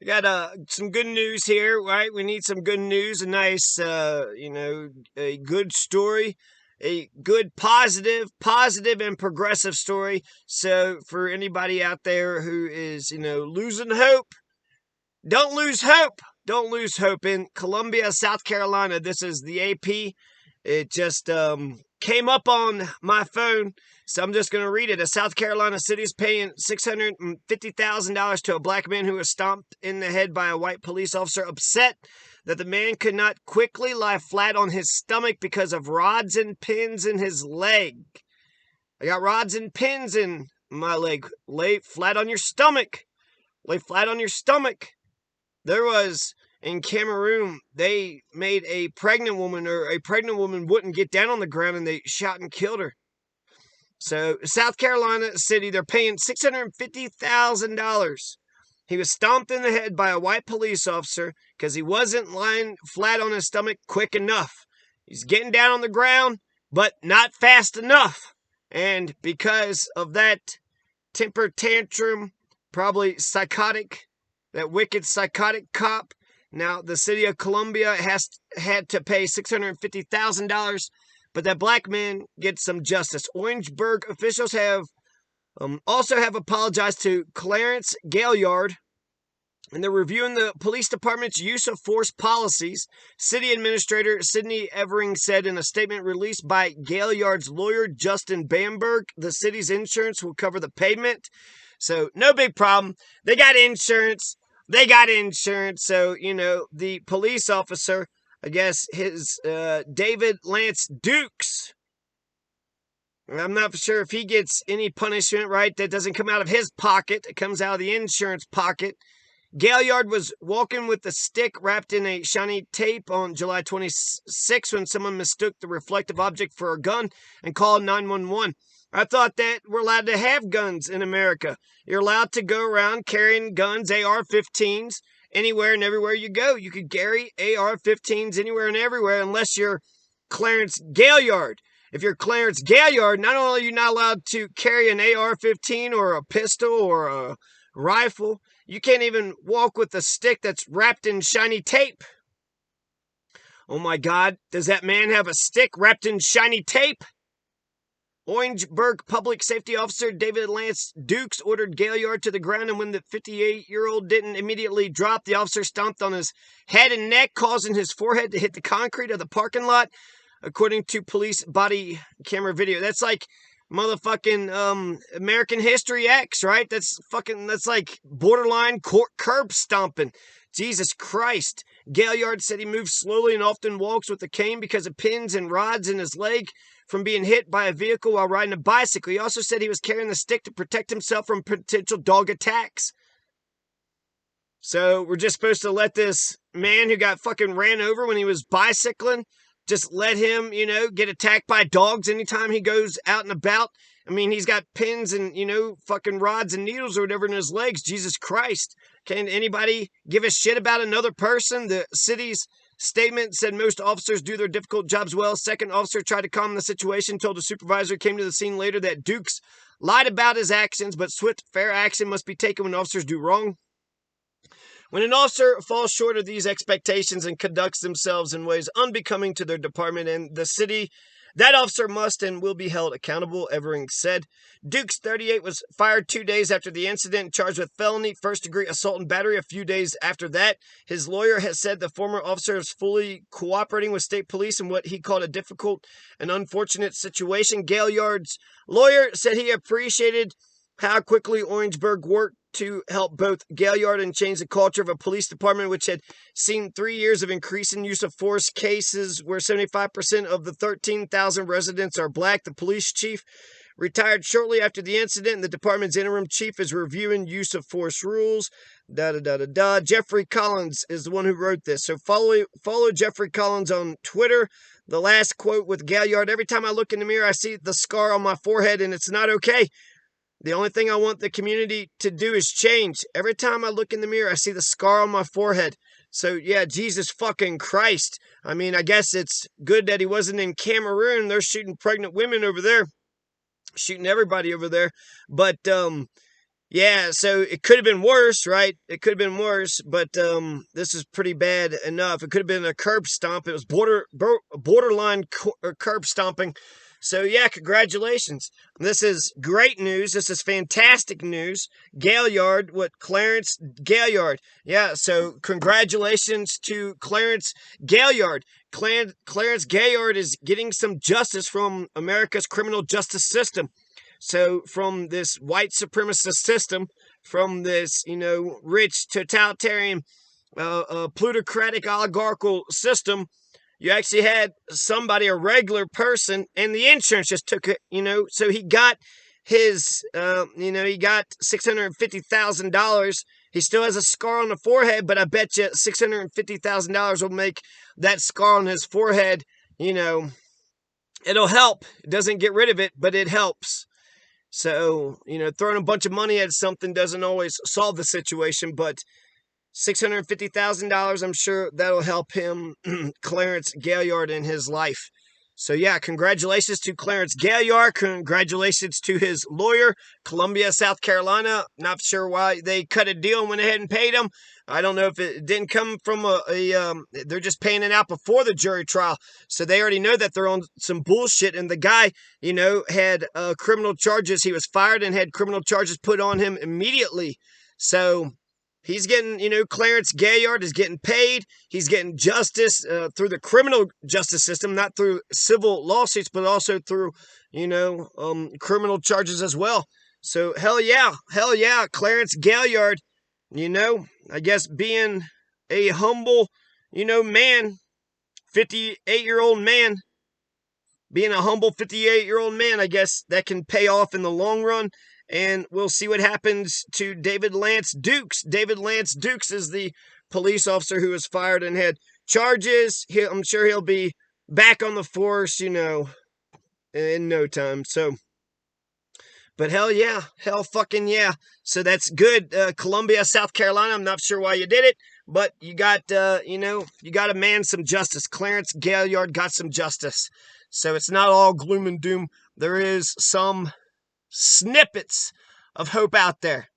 We got some good news here, right? We need some good news, a nice, a good story, a good positive and progressive story. So for anybody out there who is, losing hope, don't lose hope. Don't lose hope. In Columbia, South Carolina, this is the AP. It just came up on my phone, so I'm just going to read it. A South Carolina city is paying $650,000 to a black man who was stomped in the head by a white police officer, upset that the man could not quickly lie flat on his stomach because of rods and pins in his leg. I got rods and pins in my leg. Lay flat on your stomach. Lay flat on your stomach. There was, in Cameroon, they made a pregnant woman wouldn't get down on the ground, and they shot and killed her. So, South Carolina City, they're paying $650,000. He was stomped in the head by a white police officer because he wasn't lying flat on his stomach quick enough. He's getting down on the ground, but not fast enough. And because of that temper tantrum, probably psychotic, that wicked psychotic cop. Now, the city of Columbia had to pay $650,000, but that black man gets some justice. Orangeburg officials have also apologized to Clarence Gaillard, and they're reviewing the police department's use of force policies. City Administrator Sidney Evering said in a statement released by Gaillard's lawyer, Justin Bamberg, the city's insurance will cover the payment. So, no big problem. They got insurance. So, the police officer, I guess his David Lance Dukes, I'm not sure if he gets any punishment, right? That doesn't come out of his pocket. It comes out of the insurance pocket. Gaillard was walking with a stick wrapped in a shiny tape on July 26 when someone mistook the reflective object for a gun and called 911. I thought that we're allowed to have guns in America. You're allowed to go around carrying guns, AR-15s, anywhere and everywhere you go. You could carry AR-15s anywhere and everywhere unless you're Clarence Gaillard. If you're Clarence Gaillard, not only are you not allowed to carry an AR-15 or a pistol or a rifle, you can't even walk with a stick that's wrapped in shiny tape. Oh my God, does that man have a stick wrapped in shiny tape? Orangeburg Public Safety Officer David Lance Dukes ordered Gaillard to the ground, and when the 58-year-old didn't immediately drop, the officer stomped on his head and neck, causing his forehead to hit the concrete of the parking lot, according to police body camera video. That's like motherfucking American History X, right? That's like borderline curb stomping. Jesus Christ. Gaillard said he moves slowly and often walks with a cane because of pins and rods in his leg from being hit by a vehicle while riding a bicycle. He also said he was carrying the stick to protect himself from potential dog attacks. So we're just supposed to let this man who got fucking ran over when he was bicycling, just let him, get attacked by dogs anytime he goes out and about. I mean, he's got pins and, fucking rods and needles or whatever in his legs. Jesus Christ. Can anybody give a shit about another person? The city's statement said most officers do their difficult jobs well. Second officer tried to calm the situation, told a supervisor who came to the scene later that Dukes lied about his actions, but swift, fair action must be taken when officers do wrong. When an officer falls short of these expectations and conducts themselves in ways unbecoming to their department and the city, that officer must and will be held accountable, Evering said. Dukes, 38, was fired 2 days after the incident, charged with felony, first-degree assault and battery a few days after that. His lawyer has said the former officer is fully cooperating with state police in what he called a difficult and unfortunate situation. Gaillard's lawyer said he appreciated how quickly Orangeburg worked to help both Gaillard and change the culture of a police department which had seen 3 years of increasing use of force cases where 75% of the 13,000 residents are black. The police chief retired shortly after the incident, and the department's interim chief is reviewing use of force rules. Jeffrey Collins is the one who wrote this. So follow Jeffrey Collins on Twitter. The last quote with Gaillard: every time I look in the mirror, I see the scar on my forehead, and it's not okay. The only thing I want the community to do is change. Every time I look in the mirror, I see the scar on my forehead. So, yeah, Jesus fucking Christ. I mean, I guess it's good that he wasn't in Cameroon. They're shooting pregnant women over there. Shooting everybody over there. But, Yeah, so it could have been worse, right? It could have been worse, but this is pretty bad enough. It could have been a curb stomp. It was borderline curb stomping. So yeah, congratulations. This is great news. This is fantastic news. Gaillard, what Clarence Gaillard? Yeah, so congratulations to Clarence Gaillard. Clarence Gaillard is getting some justice from America's criminal justice system. So from this white supremacist system, from this, rich totalitarian, plutocratic oligarchical system, you actually had somebody, a regular person, and the insurance just took it, so he got his, he got $650,000. He still has a scar on the forehead, but I bet you $650,000 will make that scar on his forehead, it'll help. It doesn't get rid of it, but it helps. So, throwing a bunch of money at something doesn't always solve the situation, but $650,000, I'm sure that'll help him, Clarence Gaillard, in his life. So, yeah, congratulations to Clarence Gaillard. Congratulations to his lawyer, Columbia, South Carolina. Not sure why they cut a deal and went ahead and paid him. I don't know if it didn't come from they're just paying it out before the jury trial. So they already know that they're on some bullshit. And the guy, had criminal charges. He was fired and had criminal charges put on him immediately. So he's getting, Clarence Gaillard is getting paid. He's getting justice through the criminal justice system, not through civil lawsuits, but also through, criminal charges as well. So hell yeah, Clarence Gaillard, I guess being a humble, man, 58-year-old man, being a humble 58-year-old man, I guess that can pay off in the long run. And we'll see what happens to David Lance Dukes. David Lance Dukes is the police officer who was fired and had charges. I'm sure he'll be back on the force, in no time. So, but hell yeah, hell fucking yeah. So that's good. Columbia, South Carolina. I'm not sure why you did it, but you got, you got a man some justice. Clarence Gaillard got some justice. So it's not all gloom and doom. There is some snippets of hope out there.